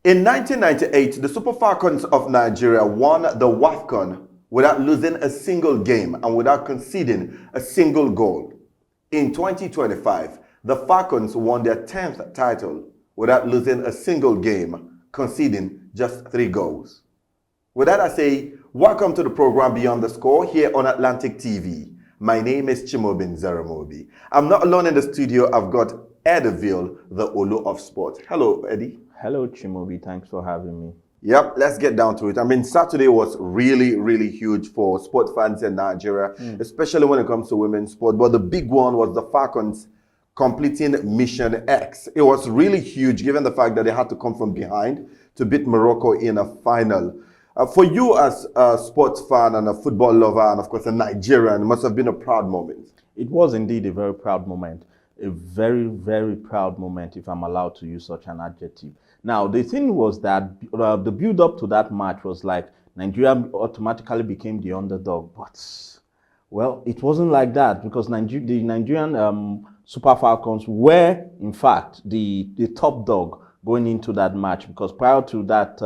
In 1998, the Super Falcons of Nigeria won the Wafcon without losing a single game and without conceding a single goal. In 2025, the Falcons won their 10th title without losing a single game, conceding just 3 goals. With that, I say, welcome to the program Beyond the Score here on Atlantic TV. My name is Chimobin Zaramobi. I'm not alone in the studio. I've got Eddie, the Olu of Sport. Hello, Eddie. Hello, Chimobi. Thanks for having me. Yep, let's get down to it. I mean, Saturday was really huge for sport fans in Nigeria, especially when it comes to women's sport. But the big one was the Falcons completing Mission X. It was really huge given the fact that they had to come from behind to beat Morocco in a final. For you as a sports fan and a football lover and, of course, a Nigerian, it must have been a proud moment. It was indeed a very proud moment. A very proud moment, if I'm allowed to use such an adjective. Now, the thing was that the build-up to that match was like Nigeria automatically became the underdog. But, well, it wasn't like that because the Nigerian Super Falcons were, in fact, the top dog going into that match because prior to that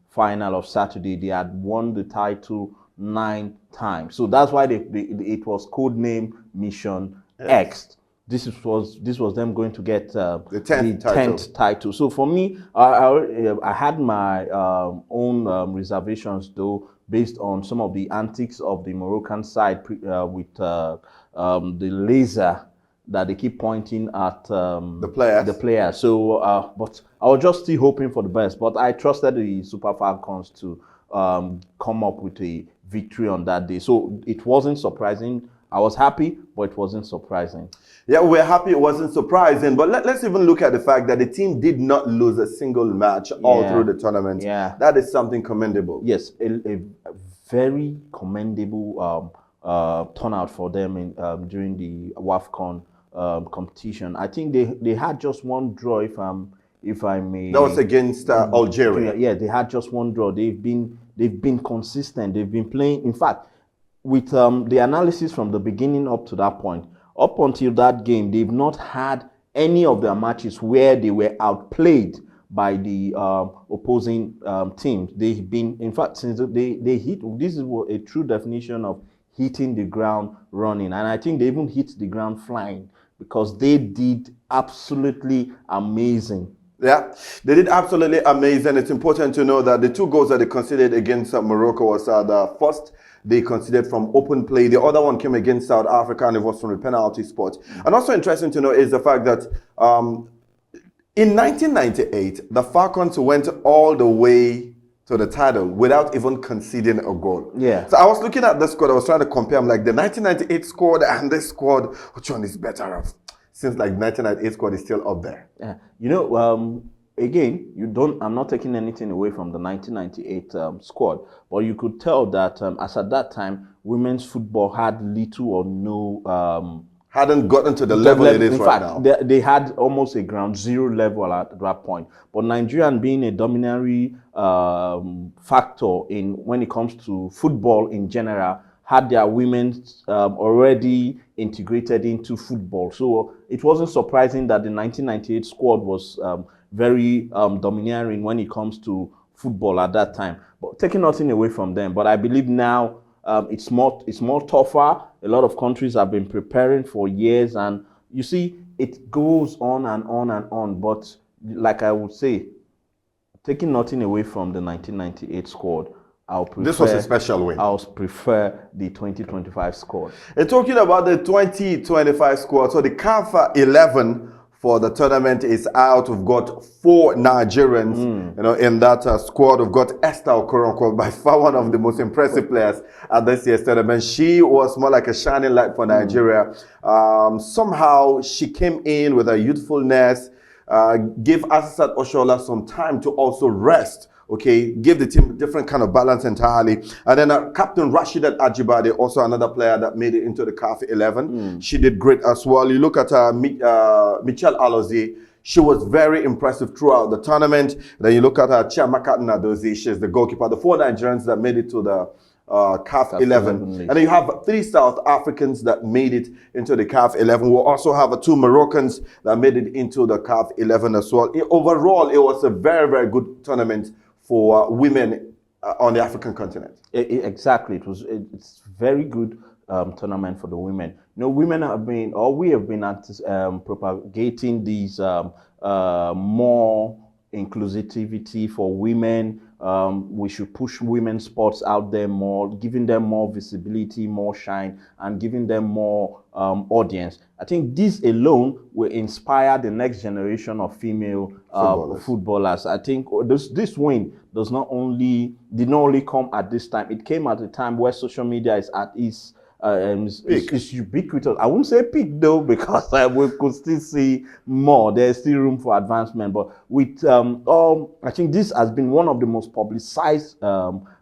final of Saturday, they had won the title 9 times. So that's why it was codenamed Mission X. This was them going to get the 10th title. So for me, I had my own reservations though, based on some of the antics of the Moroccan side with the laser that they keep pointing at the players. So, but I was just still hoping for the best. But I trusted the Super Falcons to come up with a victory on that day. So it wasn't surprising. I was happy, but it wasn't surprising. Yeah, we're happy it wasn't surprising. But let's even look at the fact that the team did not lose a single match all through the tournament. Yeah. That is something commendable. Yes, a very commendable turnout for them during the Wafcon competition. I think they had just one draw, if I may. That was against Algeria. Yeah, they had just one draw. They've been consistent. They've been playing. In fact, with the analysis from the beginning up to that point, up until that game, they've not had any of their matches where they were outplayed by the opposing team. They've been, in fact, since they hit. This is a true definition of hitting the ground running, and I think they even hit the ground flying because they did absolutely amazing. Yeah, they did absolutely amazing. It's important to know that the 2 goals that they conceded against Morocco was the first they conceded from open play. The other one came against South Africa, and it was from a penalty spot. And also interesting to know is the fact that in 1998, the Falcons went all the way to the title without even conceding a goal. Yeah. So I was looking at the squad. I was trying to compare. I'm like, the 1998 squad and this squad, which one is better? Since like 1998 squad is still up there. Yeah. You know, again, I'm not taking anything away from the 1998 squad, but you could tell that as at that time, women's football had little or no hadn't gotten to the level it is right now. In fact, they had almost a ground zero level at that point. But Nigeria, being a dominatory factor when it comes to football in general, had their women already integrated into football. So it wasn't surprising that the 1998 squad was very domineering when it comes to football at that time. But taking nothing away from them. But I believe now it's more tougher. A lot of countries have been preparing for years, and you see it goes on and on and on. But like I would say, taking nothing away from the 1998 squad, this was a special win. I'll prefer the 2025 squad. And talking about the 2025 squad, so the CAF 11 for the tournament is out. We've got 4 Nigerians, in that squad. We've got Esther Okoronkwo, by far one of the most impressive players at this year's tournament. She was more like a shining light for Nigeria. Somehow she came in with her youthfulness, gave Asisat Oshola some time to also rest. Okay, give the team a different kind of balance entirely. And then Captain Rashidat Ajibade, also another player that made it into the CAF 11. She did great as well. You look at Michelle Alozie. She was very impressive throughout the tournament. Then you look at Chiamaka Nadozie. She's the goalkeeper. The 4 Nigerians that made it to the CAF 11. list. And then you have 3 South Africans that made it into the CAF 11. We'll also have 2 Moroccans that made it into the CAF 11 as well. Overall, it was a very, very good tournament for women on the African continent. Exactly. It's very good tournament for the women. You know, women have been, or we have been propagating these more inclusivity for women. We should push women's sports out there more, giving them more visibility, more shine, and giving them more audience. I think this alone will inspire the next generation of female footballers. I think this win did not only come at this time. It came at a time where social media is at its it's ubiquitous. I wouldn't say peak though, because we could still see more. There's still room for advancement. But with I think this has been one of the most publicized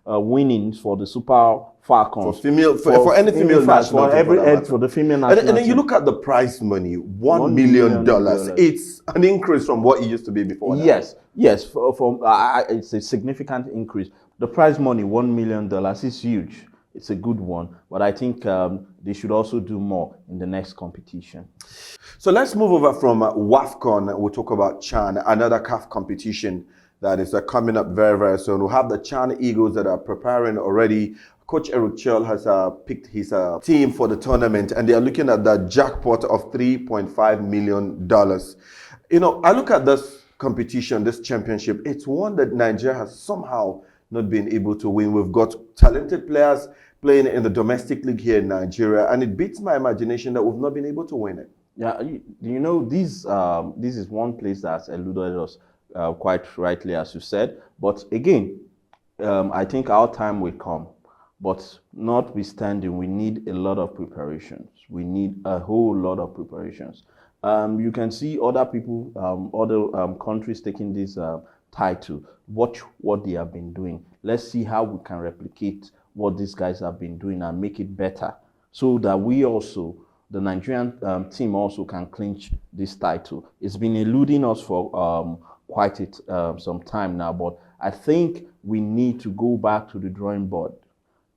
winnings for the Super Falcons. For any female national team. For the female national team. And then you look at the prize money, $1 million. It's an increase from what it used to be before. Yes. It's a significant increase. The prize money, $1 million, is huge. It's a good one, but I think they should also do more in the next competition. So let's move over from Wafcon. We'll talk about CHAN, another CAF competition that is coming up very, very soon. We'll have the CHAN Eagles that are preparing already. Coach Eric Chell has picked his team for the tournament, and they are looking at the jackpot of $3.5 million. You know, I look at this competition, this championship, it's one that Nigeria has somehow not been able to win. We've got talented players playing in the domestic league here in Nigeria, and it beats my imagination that we've not been able to win it. Yeah, you know, this is one place that's eluded us quite rightly, as you said. But again, I think our time will come. But notwithstanding, we need a lot of preparations. We need a whole lot of preparations. You can see other people, other countries taking this title. Watch what they have been doing. Let's see how we can replicate what these guys have been doing and make it better, so that we also, the Nigerian team, also can clinch this title. It's been eluding us for quite some time now, but I think we need to go back to the drawing board.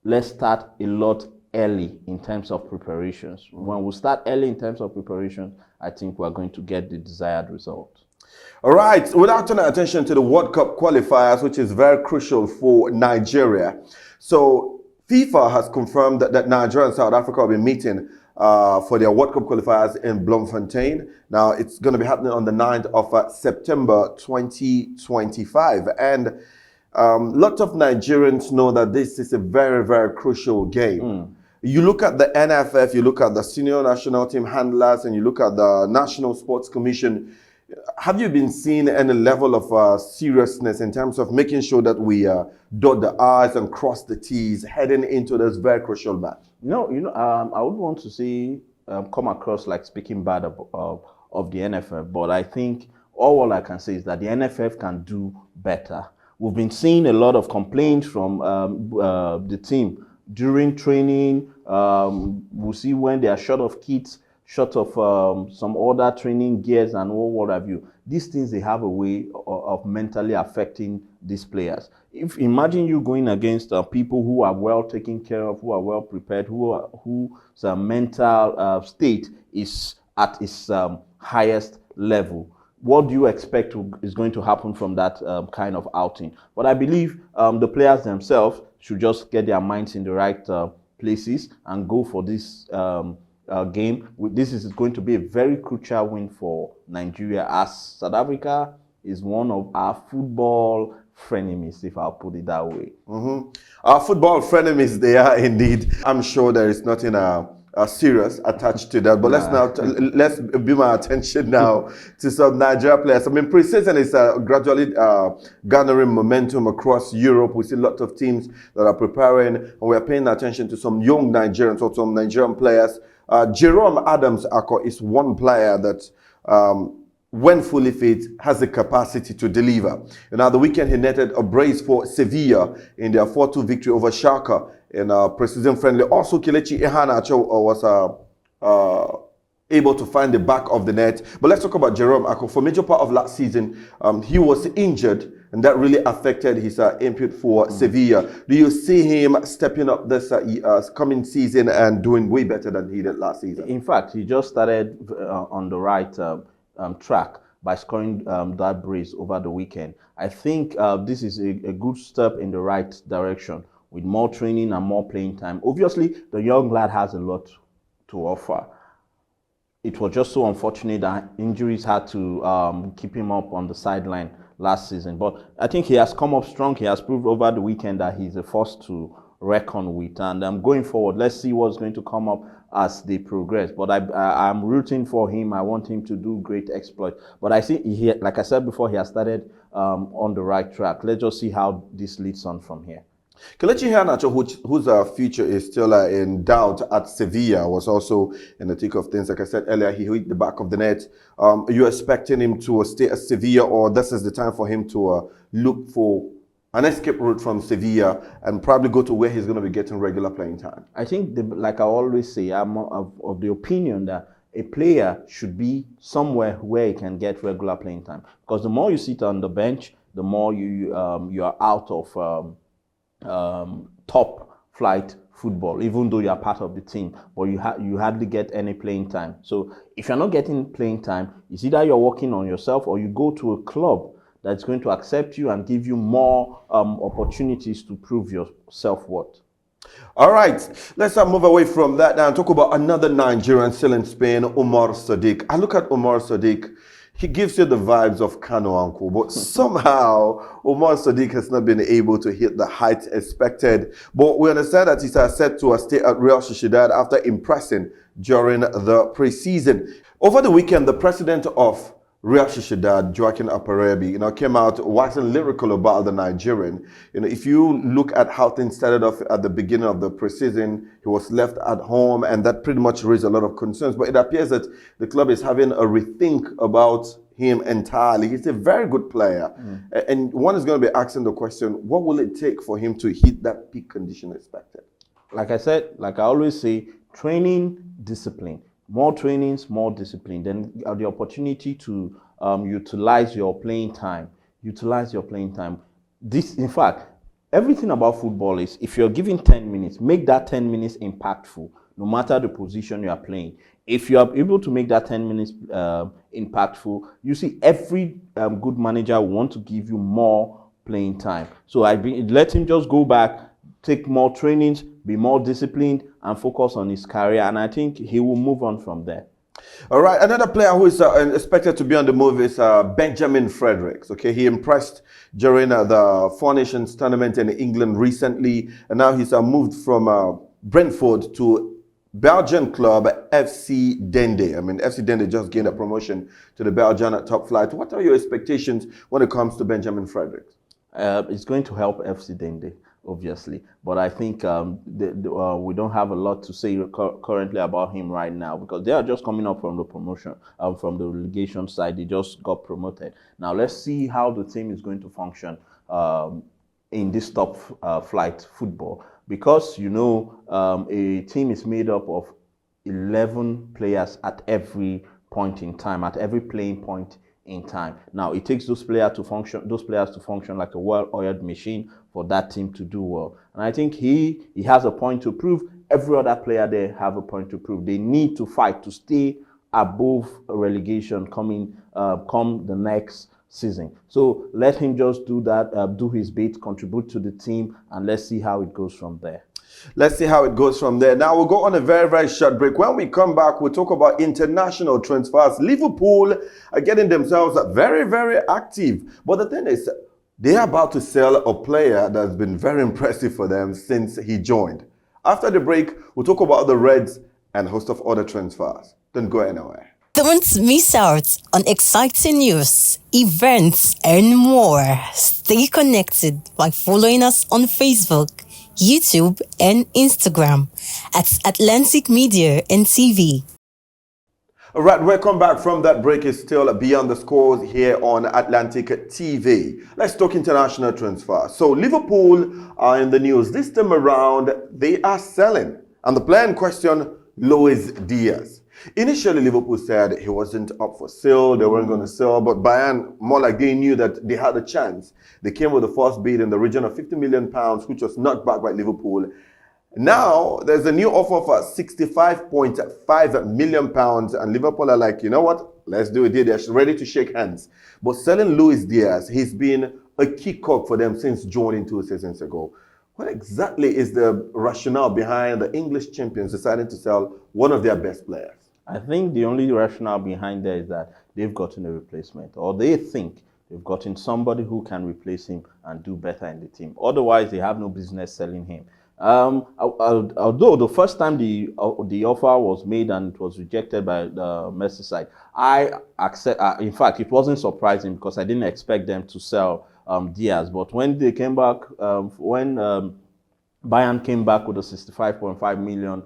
Let's start a lot early in terms of preparations. When we start early in terms of preparations, I think we're going to get the desired result. All right, without turning attention to the World Cup qualifiers, which is very crucial for Nigeria. So FIFA has confirmed that Nigeria and South Africa will be meeting for their World Cup qualifiers in Bloemfontein. Now, it's going to be happening on the 9th of September 2025. And lots of Nigerians know that this is a very, very crucial game. You look at the NFF, you look at the senior national team handlers, and you look at the National Sports Commission. Have you been seeing any level of seriousness in terms of making sure that we dot the I's and cross the T's heading into this very crucial match? I would want to see come across like speaking bad of the NFF, but I think all I can say is that the NFF can do better. We've been seeing a lot of complaints from the team during training. We'll see when they are short of kits, short of some other training gears and what have you. These things, they have a way of mentally affecting these players. Imagine you going against people who are well taken care of, who are well prepared, whose mental state is at its highest level. What do you expect is going to happen from that kind of outing? But I believe the players themselves should just get their minds in the right places and go for this game. This is going to be a very crucial win for Nigeria, as South Africa is one of our football frenemies, if I'll put it that way. Our football frenemies, they are indeed. I'm sure there is nothing serious attached to that. But let's beam our attention now to some Nigeria players. I mean, pre-season is gradually garnering momentum across Europe. We see lots of teams that are preparing, and we are paying attention to some young Nigerians or some Nigerian players. Jerome Adams Ako is one player that, when fully fit, has the capacity to deliver. And at the weekend, he netted a brace for Sevilla in their 4-2 victory over Schalke in a pre-season friendly. Also, Kelechi Iheanacho was able to find the back of the net. But let's talk about Jerome Ako. For a major part of last season, he was injured and that really affected his input for Sevilla. Do you see him stepping up this coming season and doing way better than he did last season? In fact, he just started on the right track by scoring that brace over the weekend. I think this is a good step in the right direction with more training and more playing time. Obviously, the young lad has a lot to offer. It was just so unfortunate that injuries had to keep him up on the sideline last season. But I think he has come up strong. He has proved over the weekend that he's a force to reckon with. And going forward, let's see what's going to come up as they progress. But I'm rooting for him. I want him to do great exploit. But I see, like I said before, he has started on the right track. Let's just see how this leads on from here. Kelechi Iheanacho, whose future is still in doubt at Sevilla, was also in the thick of things. Like I said earlier, he hit the back of the net. Are you expecting him to stay at Sevilla, or this is the time for him to look for an escape route from Sevilla and probably go to where he's going to be getting regular playing time? I think, like I always say, I'm of the opinion that a player should be somewhere where he can get regular playing time. Because the more you sit on the bench, the more you are out of top flight football, even though you are part of the team, but you hardly get any playing time. So if you're not getting playing time, it's either you're working on yourself or you go to a club that's going to accept you and give you more opportunities to prove your self-worth. All right, let's move away from that now and talk about another Nigerian still in Spain, Omar Sadiq. I look at Omar Sadiq. He gives you the vibes of Kano Uncle, but somehow Omar Sadiq has not been able to hit the heights expected. But we understand that he's set to stay at Real Sociedad after impressing during the preseason. Over the weekend, the president of Real Sociedad, Joaquin Aparebi, came out waxing lyrical about the Nigerian. If you look at how things started off at the beginning of the preseason, he was left at home, and that pretty much raised a lot of concerns. But it appears that the club is having a rethink about him entirely. He's a very good player. And one is going to be asking the question, what will it take for him to hit that peak condition expected? Like I said, like I always say, training, discipline. More trainings, more discipline. Then the opportunity to utilize your playing time. Utilize your playing time. This, in fact, everything about football is, if you're given 10 minutes, make that 10 minutes impactful, no matter the position you are playing. If you are able to make that 10 minutes impactful, you see every good manager will want to give you more playing time. So let him just go back, take more trainings, be more disciplined, and focus on his career. And I think he will move on from there. All right, another player who is expected to be on the move is Benjamin Fredericks. Okay, he impressed during the Four Nations tournament in England recently, and now he's moved from Brentford to Belgian club FC Dende. I mean, FC Dende just gained a promotion to the Belgian top flight. What are your expectations when it comes to Benjamin Fredericks? It's going to help FC Dende, obviously, but I think we don't have a lot to say currently about him right now, because they are just coming up from the promotion, from the relegation side. They just got promoted. Now let's see how the team is going to function in this top flight football, because a team is made up of 11 players at every point in time, at every playing point in time. Now it takes those players to function like a well-oiled machine for that team to do well. And I think he has a point to prove. Every other player there have a point to prove. They need to fight to stay above relegation come the next season. So let him just do that, do his bit, contribute to the team, and let's see how it goes from there. Let's see how it goes from there. Now we'll go on a very, very short break. When we come back, we'll talk about international transfers. Liverpool are getting themselves very, very active. But the thing is, they are about to sell a player that's been very impressive for them since he joined. After the break, we'll talk about the Reds and a host of other transfers. Don't go anywhere. Don't miss out on exciting news, events, and more. Stay connected by following us on Facebook, YouTube, and Instagram at Atlantic Media and TV. All right, welcome back from that break. Is still Beyond the Scores here on Atlantic TV. Let's talk international transfer. So Liverpool are in the news. This time around, they are selling. And the player in question, Luis Diaz. Initially, Liverpool said he wasn't up for sale, they weren't going to sell, but Bayern, more like they knew that they had a chance. They came with the first bid in the region of £50 million, which was knocked back by Liverpool. Now, there's a new offer for £65.5 million, and Liverpool are like, you know what? Let's do it. They're ready to shake hands. But selling Luis Diaz, he's been a key cog for them since joining 2 seasons ago. What exactly is the rationale behind the English champions deciding to sell one of their best players? I think the only rationale behind that is that they've gotten a replacement, or they think they've gotten somebody who can replace him and do better in the team. Otherwise, they have no business selling him. Although the first time the offer was made and it was rejected by the Merseyside, I accept. In fact, it wasn't surprising because I didn't expect them to sell Diaz. But when they came back, when Bayern came back with a 65.5 million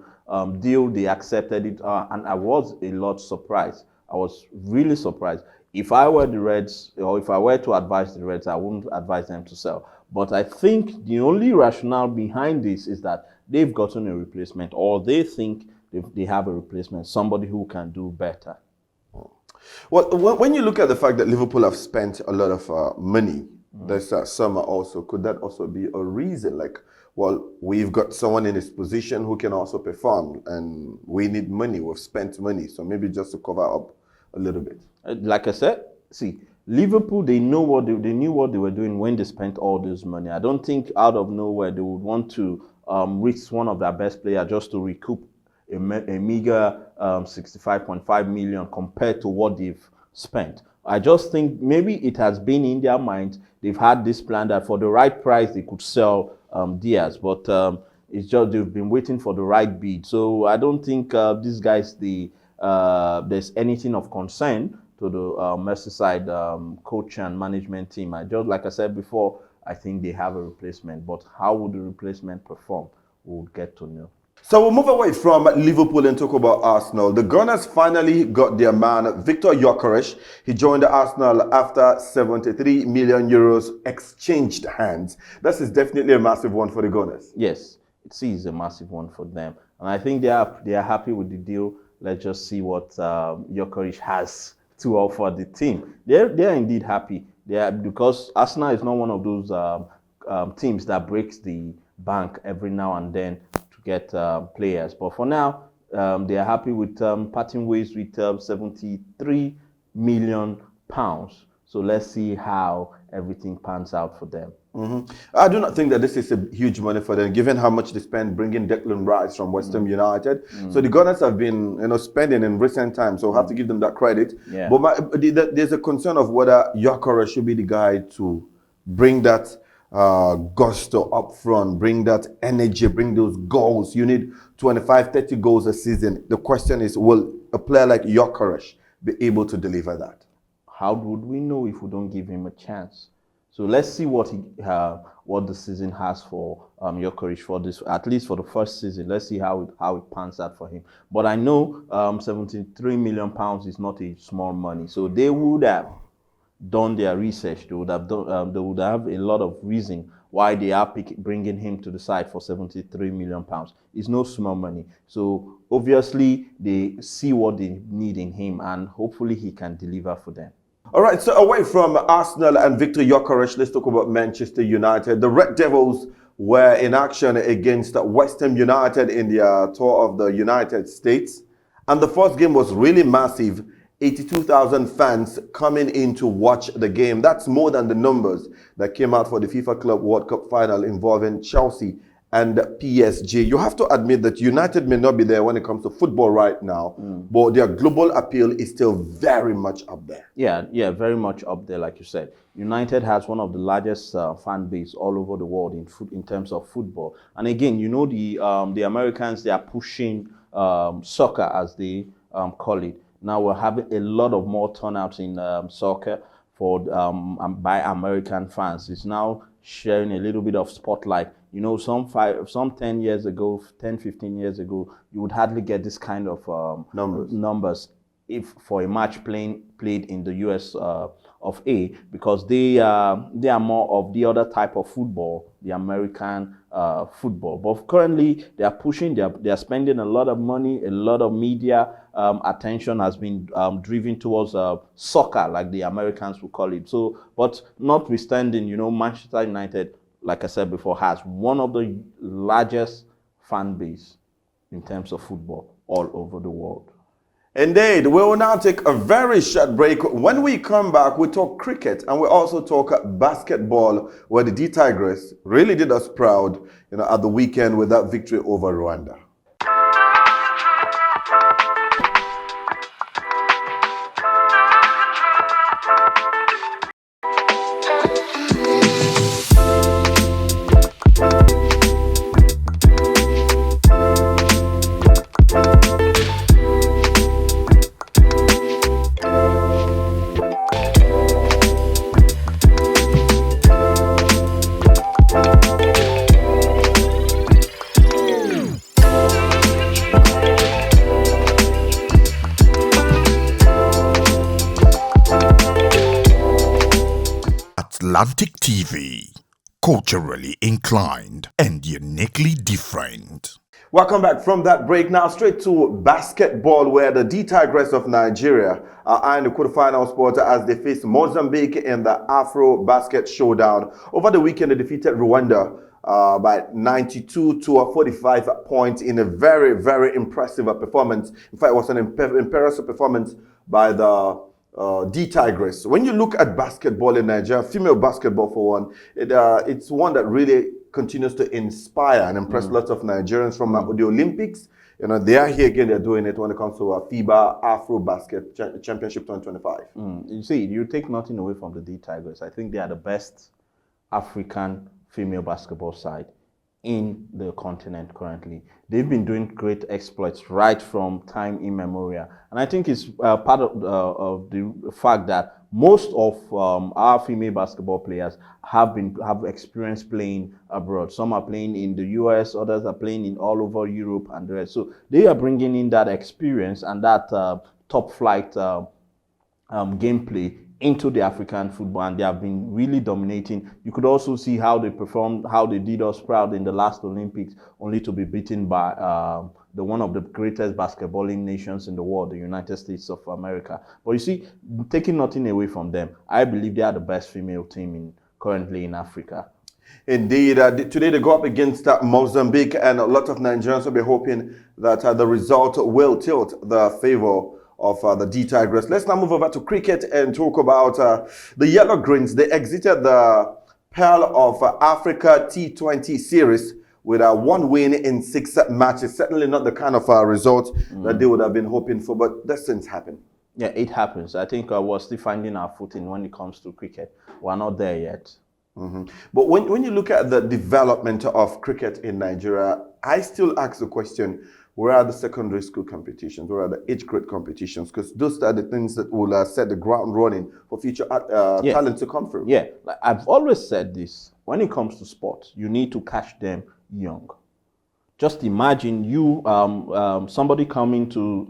deal, they accepted it, and I was a lot surprised. I was really surprised. If I were the Reds, or if I were to advise the Reds, I wouldn't advise them to sell. But I think the only rationale behind this is that they've gotten a replacement, or they think they have a replacement, somebody who can do better. Well, when you look at the fact that Liverpool have spent a lot of money this summer also, could that also be a reason? Like, well, we've got someone in this position who can also perform, and we need money, we've spent money, so maybe just to cover up a little bit. Like I said, see, Liverpool, they knew what they were doing when they spent all this money. I don't think out of nowhere they would want to risk one of their best players just to recoup a meager 65.5 million compared to what they've spent. I just think maybe it has been in their mind. They've had this plan that for the right price they could sell Diaz, but it's just they've been waiting for the right bid. So I don't think these guys there's anything of concern to the Merseyside coach and management team. Like I said before, I think they have a replacement, but how would the replacement perform? We'll get to know. So we'll move away from Liverpool and talk about Arsenal. The Gunners finally got their man, Victor Gyökeres. He joined Arsenal after 73 million euros exchanged hands. This is definitely a massive one for the Gunners. Yes, it is a massive one for them. And I think they are happy with the deal. Let's just see what Gyökeres has to offer the team. They're indeed happy. Because Arsenal is not one of those teams that breaks the bank every now and then to get players. But for now, they are happy with parting ways with 73 million pounds. So let's see how everything pans out for them. I do not think that this is a huge money for them, given how much they spend bringing Declan Rice from West Ham United. So the Gunners have been, spending in recent times, so I have to give them that credit. Yeah. But there's a concern of whether Gyökeres should be the guy to bring that gusto up front, bring that energy, bring those goals. You need 25, 30 goals a season. The question is, will a player like Gyökeres be able to deliver that? How would we know if we don't give him a chance? So let's see what the season has for Gyökeres for this, at least for the first season. Let's see how it pans out for him. But I know 73 million pounds is not a small money. So they would have done their research. They would have they would have a lot of reason why they are bringing him to the side for 73 million pounds. It's no small money. So obviously they see what they need in him, and hopefully he can deliver for them. All right, so away from Arsenal and Victor Gyökeres, let's talk about Manchester United. The Red Devils were in action against West Ham United in their tour of the United States. And the first game was really massive. 82,000 fans coming in to watch the game. That's more than the numbers that came out for the FIFA Club World Cup final involving Chelsea and PSG. You have to admit that United may not be there when it comes to football right now, but their global appeal is still very much up there. Yeah, very much up there, like you said. United has one of the largest fan base all over the world in terms of football. And again, the Americans, they are pushing soccer, as they call it. Now we're having a lot of more turnouts in soccer by American fans. It's now sharing a little bit of spotlight. Some 10 years ago, 10, 15 years ago, you would hardly get this kind of numbers if for a match played in the US of A, because they are more of the other type of football, the American football. But currently they are pushing, they are spending a lot of money, a lot of media attention has been driven towards soccer, like the Americans would call it. So, but notwithstanding, Manchester United, like I said before, has one of the largest fan base in terms of football all over the world. Indeed, we will now take a very short break. When we come back, we talk cricket and we also talk basketball, where the D Tigers really did us proud, at the weekend with that victory over Rwanda. Atlantic TV, culturally inclined and uniquely different. Welcome back from that break. Now straight to basketball, where the D Tigers of Nigeria are in the quarterfinal spot as they face Mozambique in the Afro Basket Showdown. Over the weekend, they defeated Rwanda by 92 to 45 points in a very, very impressive performance. In fact, it was an impressive performance by the D Tigers. When you look at basketball in Nigeria, female basketball for one, it's one that really continues to inspire and impress lots of Nigerians from the Olympics. They are here again, they're doing it when it comes to FIBA Afro Basket Championship 2025. You see, you take nothing away from the D Tigers. I think they are the best African female basketball side in the continent currently. They've been doing great exploits right from time immemorial. And I think it's part of the fact that most of our female basketball players have experience playing abroad. Some are playing in the US, others are playing in all over Europe and the rest. So they are bringing in that experience and that top flight gameplay into the African football, and they have been really dominating. You could also see how they performed, how they did us proud in the last Olympics, only to be beaten by one of the greatest basketballing nations in the world, the United States of America. But you see, taking nothing away from them, I believe they are the best female team currently in Africa. Indeed. Today they go up against Mozambique, and a lot of Nigerians will be hoping that the result will tilt the favor of the D Tigers. Let's now move over to cricket and talk about the Yellow Greens. They exited the Pearl of Africa T20 series with a 1 win in 6 matches. Certainly not the kind of result that they would have been hoping for, but that's since happened. Yeah, it happens. I think we're still finding our footing when it comes to cricket. We're not there yet. But when you look at the development of cricket in Nigeria, I still ask the question, where are the secondary school competitions? Where are the age grade competitions? Because those are the things that will set the ground running for future talent to come through. Yeah, like I've always said this. When it comes to sports, you need to catch them young. Just imagine you, somebody coming to,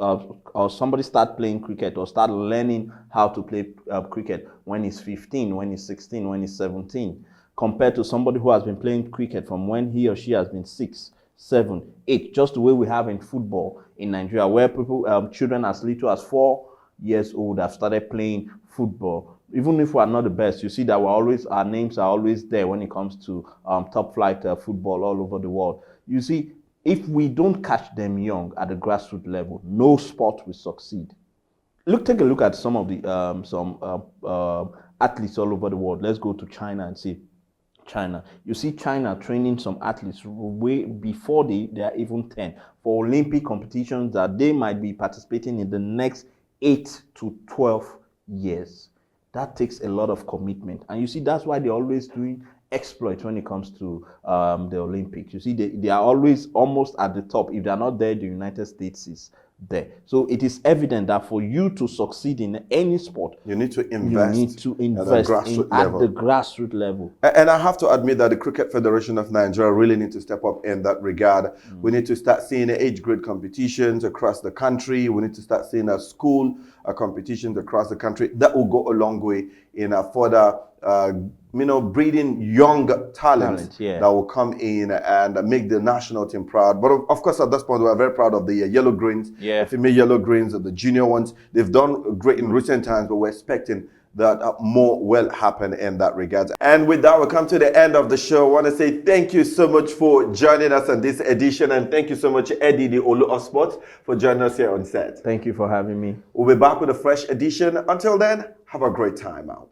or somebody start playing cricket or start learning how to play cricket when he's 15, when he's 16, when he's 17, compared to somebody who has been playing cricket from when he or she has been 6, 7, 8, just the way we have in football in Nigeria, where people, children as little as 4 years old have started playing football. Even if we are not the best, you see that our names are always there when it comes to top flight football all over the world. You see, if we don't catch them young at the grassroots level, no sport will succeed. Take a look at some of the athletes all over the world. Let's go to China and see. China. You see China training some athletes way before they are even 10 for Olympic competitions that they might be participating in the next 8 to 12 years. That takes a lot of commitment. And you see, that's why they're always doing exploits when it comes to the Olympics. You see, they are always almost at the top. If they're not there, the United States is there. So it is evident that for you to succeed in any sport, you need to invest at the grassroots level. And I have to admit that the Cricket Federation of Nigeria really need to step up in that regard. We need to start seeing age grade competitions across the country. We need to start seeing school competitions across the country. That will go a long way in further breeding young talent yeah. that will come in and make the national team proud. But of course, at this point, we're very proud of the yellow greens, the female yellow greens, the junior ones. They've done great in recent times, but we're expecting that more will happen in that regard. And with that, we come to the end of the show. I want to say thank you so much for joining us on this edition, and thank you so much, Eddie, the Olu of Sports, for joining us here on set. Thank you for having me. We'll be back with a fresh edition. Until then, have a great time out.